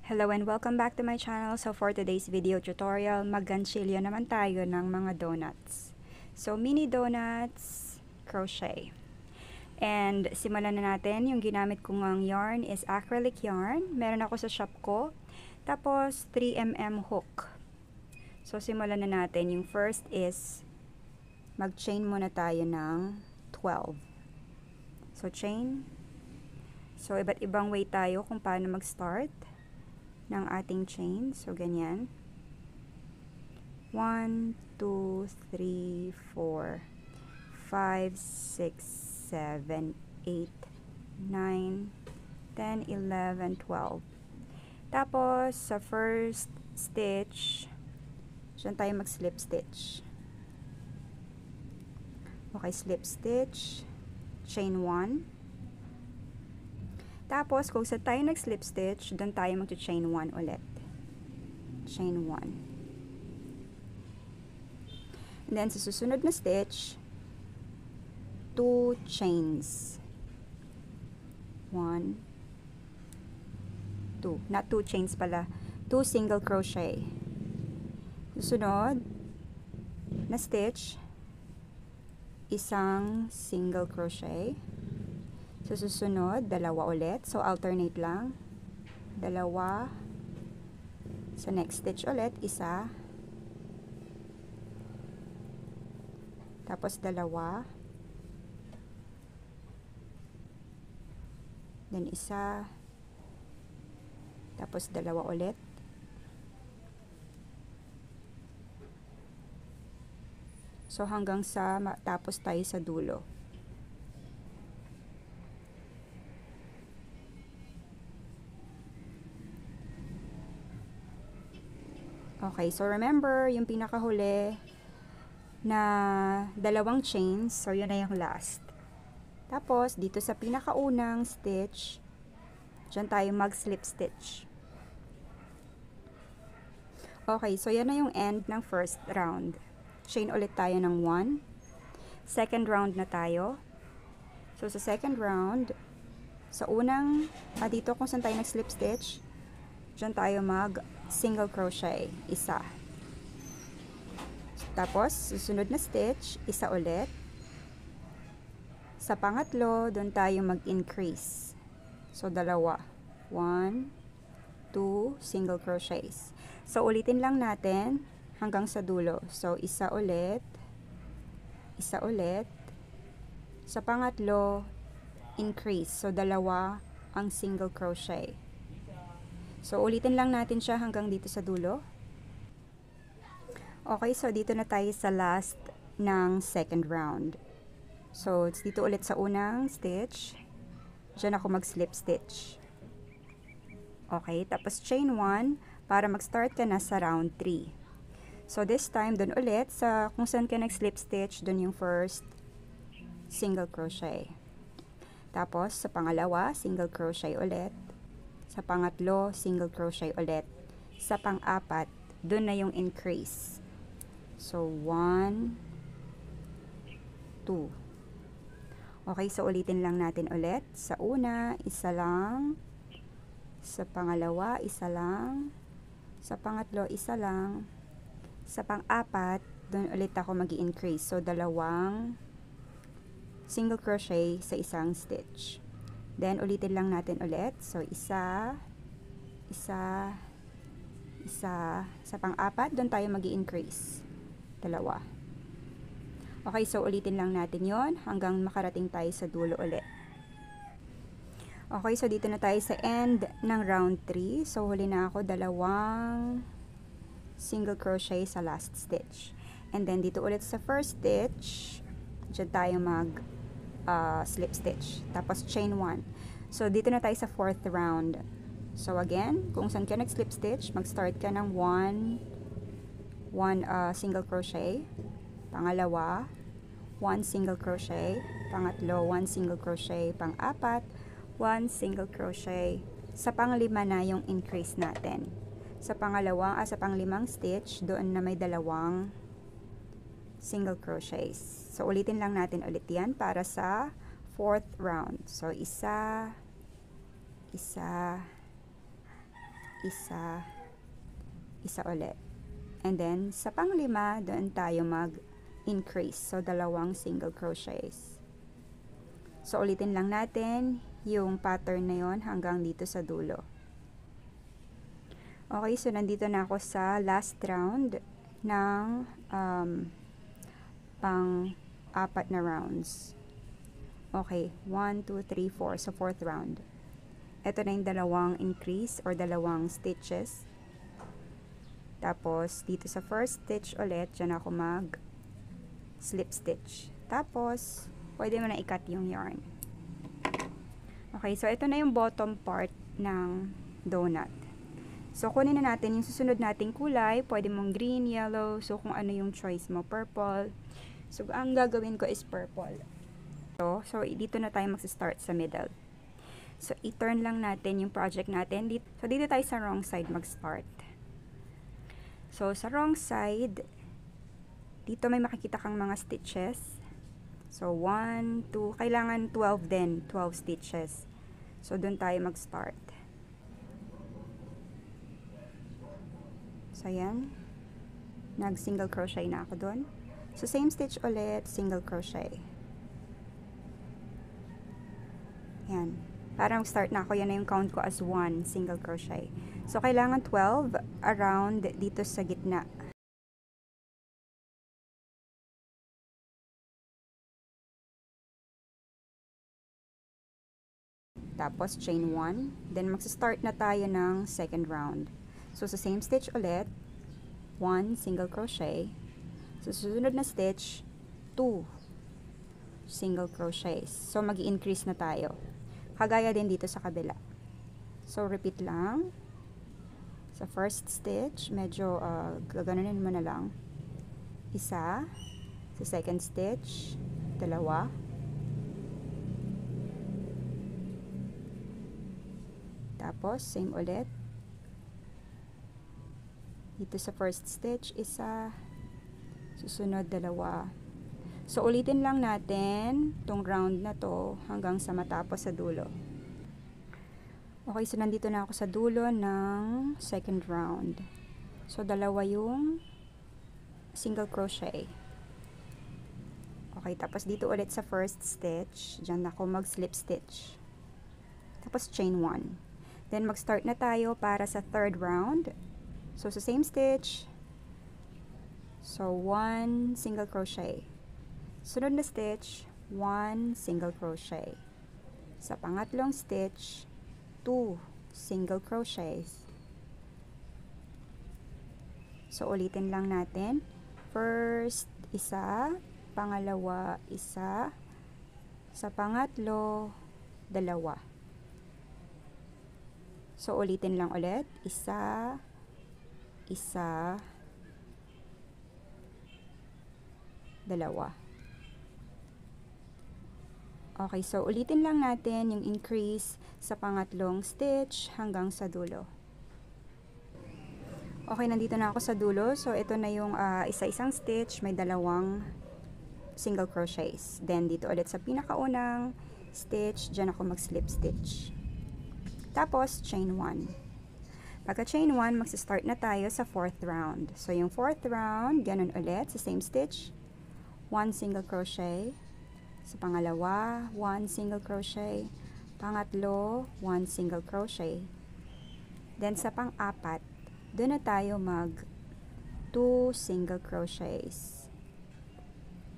Hello and welcome back to my channel. So for today's video tutorial, mag-ganchilyo naman tayo ng mga donuts. So mini donuts, crochet. And simulan na natin. Yung ginamit ko ngang yarn is acrylic yarn. Meron ako sa shop ko. Tapos 3mm hook. So simulan na natin. Yung first is mag-chain muna tayo ng 12. So chain. So iba't ibang way tayo kung paano mag-start ng ating chain. So, ganyan. 1, 2, 3, 4, 5, 6, 7, 8, 9, 10, 11, 12. Tapos, sa first stitch, dyan tayo mag-slip stitch. Okay, slip stitch, chain 1. Tapos, kung saan tayo nag-slip stitch, doon tayo mag-chain 1 ulit. Chain 1. And then, sa susunod na stitch, 2 chains. 1, 2. Not 2 chains pala. 2 single crochet. Susunod na stitch, isang single crochet. So, susunod, dalawa ulit. So, alternate lang. Dalawa. Sa next stitch ulit, isa. Tapos, dalawa. Then, isa. Tapos, dalawa ulit. So, hanggang sa matapos tayo sa dulo. Okay, so remember, yung pinakahuli na dalawang chains, so yun na yung last. Tapos, dito sa pinakaunang stitch, dyan tayo mag-slip stitch. Okay, so yan na yung end ng first round. Chain ulit tayo ng 1. Second round na tayo. So, sa second round, sa unang, dito kung saan tayo nag-slip stitch, dyan tayo mag-single crochet, isa. Tapos, susunod na stitch, isa ulit. Sa pangatlo, doon tayo mag-increase. So, dalawa. 1, 2, single crochets. So, ulitin lang natin hanggang sa dulo. So, isa ulit. Isa ulit. Sa pangatlo, increase. So, dalawa ang single crochet. So, ulitin lang natin siya hanggang dito sa dulo. Okay, so dito na tayo sa last ng second round. So, dito ulit sa unang stitch. Diyan ako mag-slip stitch. Okay, tapos chain 1 para mag-start ka na sa round 3. So, this time, dun ulit sa kung saan ka nag-slip stitch, dun yung first single crochet. Tapos, sa pangalawa, single crochet ulit. Sa pangatlo, single crochet ulit. Sa pang-apat, dun na yung increase. So, 1, 2. Okay, so ulitin lang natin ulit. Sa una, isa lang. Sa pangalawa, isa lang. Sa pangatlo, isa lang. Sa pang-apat, dun ulit ako mag-i-increase. So, dalawang single crochet sa isang stitch. Then, ulitin lang natin ulit. So, isa, isa, isa. Sa pang-apat, doon tayo mag-i-increase. Dalawa. Okay, so ulitin lang natin yon hanggang makarating tayo sa dulo ulit. Okay, so dito na tayo sa end ng round 3. So, huli na ako dalawang single crochet sa last stitch. And then, dito ulit sa first stitch, dyan tayo slip stitch. Tapos chain 1. So, dito na tayo sa fourth round. So, again, kung saan ka nag-slip stitch, mag-start ka ng 1 single crochet. Pangalawa, 1 single crochet. Pangatlo, 1 single crochet. Pang-apat, 1 single crochet. Sa panglima na yung increase natin. Sa panglimang stitch, doon na may dalawang single crochets. So, ulitin lang natin ulit yan para sa fourth round. So, isa, isa, isa, isa ulit. And then, sa panglima, doon tayo mag-increase. So, dalawang single crochets. So, ulitin lang natin yung pattern na yon hanggang dito sa dulo. Okay, so nandito na ako sa last round ng pang-apat na rounds. Okay, 1, 2, 3, 4. So, fourth round. Ito na yung dalawang increase or dalawang stitches. Tapos, dito sa first stitch ulit, dyan ako mag-slip stitch. Tapos, pwede mo na i-cut yung yarn. Okay, so ito na yung bottom part ng donut. So, kunin na natin yung susunod nating kulay. Pwede mong green, yellow, so kung ano yung choice mo, purple. So, ang gagawin ko is purple. So dito na tayo mag-start sa middle. So, i-turn lang natin yung project natin. So, dito tayo sa wrong side mag-start. So, sa wrong side, dito may makikita kang mga stitches. So, 1, 2, kailangan 12 din, 12 stitches. So, dun tayo mag-start. So, ayan. Nag-single crochet na ako dun. So, same stitch ulit, single crochet. Ayan. Para mag-start na ako, yan na yung count ko as 1 single crochet. So, kailangan 12 around dito sa gitna. Tapos, chain 1. Then, mag-start na tayo ng second round. So, sa same stitch ulit, 1 single crochet. So, susunod na stitch, 2 single crochets. So, mag-i-increase na tayo. Kagaya din dito sa kabila. So, repeat lang. Sa first stitch, medyo gaganunin mo na lang. Isa. Sa second stitch, dalawa. Tapos, same ulit. Dito sa first stitch, isa. Susunod, dalawa. So, ulitin lang natin tong round na to hanggang sa matapos sa dulo. Okay, so nandito na ako sa dulo ng second round. So, dalawa yung single crochet. Okay, tapos dito ulit sa first stitch, dyan ako mag-slip stitch. Tapos, chain 1. Then, mag-start na tayo para sa third round. So, sa same stitch, so 1 single crochet. Sunod na stitch, 1 single crochet. Sa pangatlong stitch, 2 single crochets. So, ulitin lang natin. First, isa. Pangalawa, isa. Sa pangatlo, dalawa. So, ulitin lang ulit. Isa, isa, dalawa. Okay, so ulitin lang natin yung increase sa pangatlong stitch hanggang sa dulo. Okay, nandito na ako sa dulo. So, ito na yung isa-isang stitch. May dalawang single crochets. Then, dito ulit sa pinakaunang stitch, dyan ako mag-slip stitch. Tapos, chain 1. Pagka chain 1, magsa-start na tayo sa fourth round. So, yung fourth round, ganun ulit, sa same stitch, 1 single crochet. Sa pangalawa, 1 single crochet. Pangatlo, 1 single crochet. Then, sa pang-apat, doon na tayo mag 2 single crochets.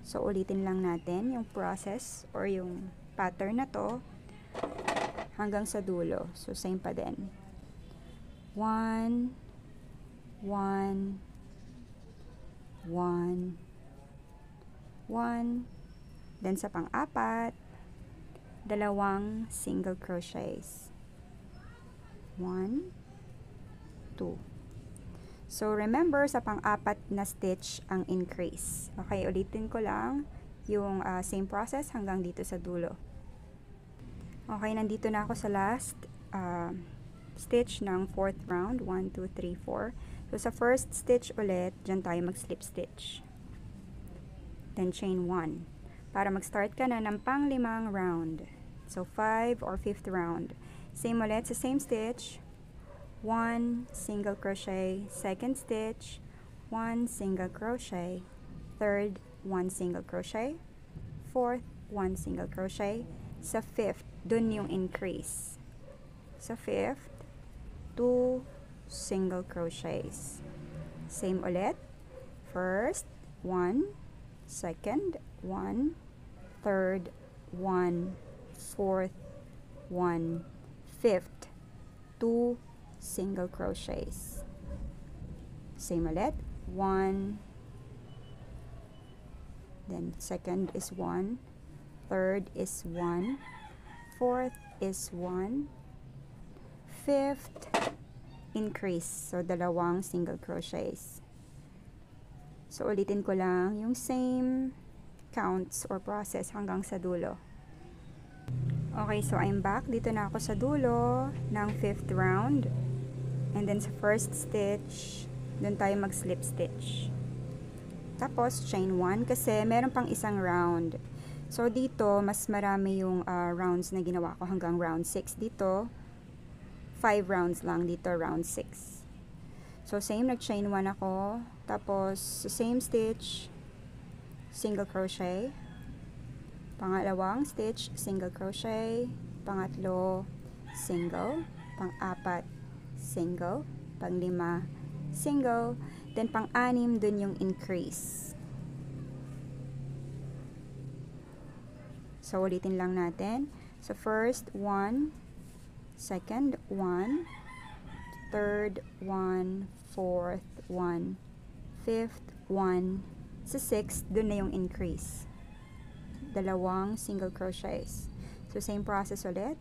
So, ulitin lang natin yung process or yung pattern na to hanggang sa dulo. So, same pa din. 1, 1, 1, 1. Then, sa pang-apat, dalawang single crochets. 1, 2. So, remember, sa pang-apat na stitch ang increase. Okay, ulitin ko lang yung same process hanggang dito sa dulo. Okay, nandito na ako sa last stitch ng fourth round. 1, 2, 3, 4. So, sa first stitch ulit, dyan tayo mag-slip stitch. Then, chain 1. Para mag-start ka na ng pang-limang round. So, 5 or 5th round. Same ulit sa same stitch. 1 single crochet, second stitch, 1 single crochet, third, 1 single crochet, fourth, 1 single crochet, sa fifth, dun yung increase. Sa fifth, 2 single crochets. Same ulit. First, 1, second, 1, third, 1, fourth, 1, fifth, 2 single crochets. Same ulit. 1, then second is 1, third is 1, fourth is 1, fifth, increase. So, dalawang single crochets. So, ulitin ko lang yung same counts or process hanggang sa dulo. Okay, so I'm back. Dito na ako sa dulo ng 5th round. And then sa first stitch, dun tayo mag-slip stitch. Tapos, chain 1 kasi meron pang isang round. So, dito, mas marami yung rounds na ginawa ko hanggang round 6. Dito, 5 rounds lang. Dito, round 6. So, same, nag-chain 1 ako. Tapos, same stitch, single crochet. Pangalawang stitch, single crochet. Pangatlo, single. Pang-apat, single. Pang-lima, single. Then, pang-anim, dun yung increase. So, ulitin lang natin. So, first, 1. Second, 1. Third, 1. Fourth, 1. Fifth, 1. Sa sixth, dun na yung increase. Dalawang single crochets. So, same process ulit.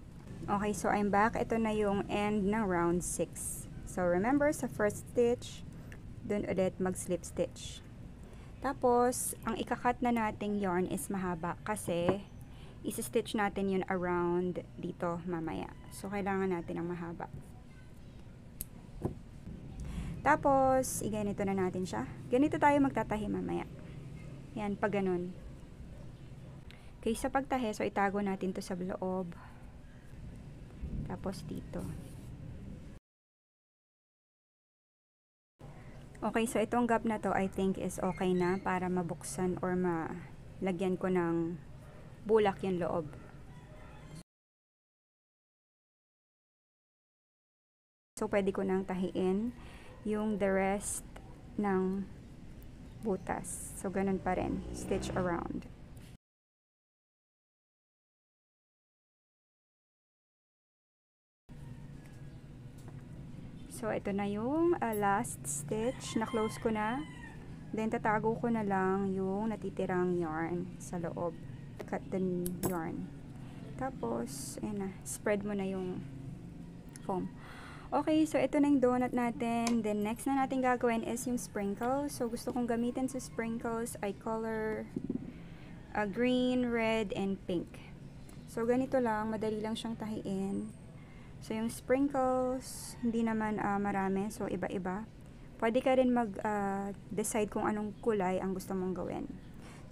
Okay, so I'm back. Ito na yung end ng round 6. So, remember, sa first stitch, dun ulit mag-slip stitch. Tapos, ang ikakat na nating yarn is mahaba kasi isi-stitch natin yun around dito mamaya. So, kailangan natin ng mahaba. Tapos, ganito na natin siya. Ganito tayo magtatahi mamaya. Yan, pag ganun. Okay, sa pagtahi, so itago natin to sa loob. Tapos dito. Okay, so itong gap na to, I think is okay na para mabuksan or malagyan ko ng bulak yung loob. So, pwede ko nang tahiin yung the rest ng butas. So, ganun pa rin. Stitch around. So, ito na yung last stitch. Na-close ko na. Then, tatago ko na lang yung natitirang yarn sa loob. Cut the yarn. Tapos, ayan na. Spread mo na yung foam. Okay, so ito na yung donut natin. Then, next na natin gagawin is yung sprinkles. So, gusto kong gamitin sa sprinkles ay color green, red, and pink. So, ganito lang. Madali lang siyang tahiin. So, yung sprinkles, hindi naman marami. So, iba-iba. Pwede ka rin mag-decide kung anong kulay ang gusto mong gawin.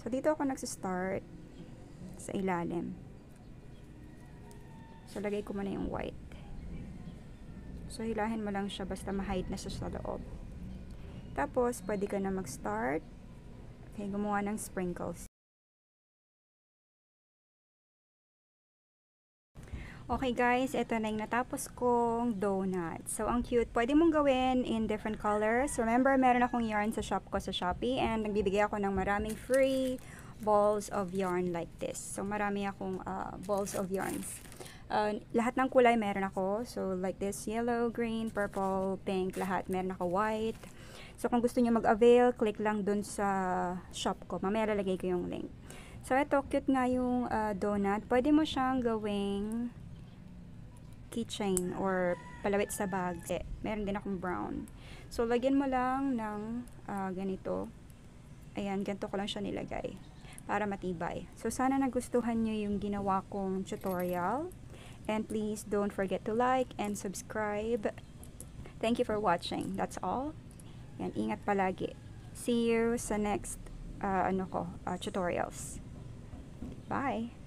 So, dito ako nagsistart sa ilalim. So, lagay ko muna yung white. So, hilahin mo lang siya basta ma-hide na siya sa loob. Tapos, pwede ka na mag-start. Okay, gumawa ng sprinkles. Okay guys, ito na yung natapos kong donut. So, ang cute. Pwede mong gawin in different colors. Remember, meron akong yarn sa shop ko sa Shopee and nagbibigay ako ng maraming free balls of yarn like this. So, marami akong balls of yarns. Lahat ng kulay meron ako. So, like this, yellow, green, purple, pink, lahat. Meron ako white. So, kung gusto nyo mag-avail, click lang dun sa shop ko. Mamaya lalagay ko yung link. So, ito, cute nga yung donut. Pwede mo siyang gawing keychain or palawit sa bag. Meron din akong brown. So, lagyan mo lang ng ganito. Ayan, ganito ko lang siya nilagay para matibay. So, sana nagustuhan nyo yung ginawa kong tutorial. And please don't forget to like and subscribe. Thank you for watching. That's all. Yan, ingat palagi. See you sa next tutorials. Bye!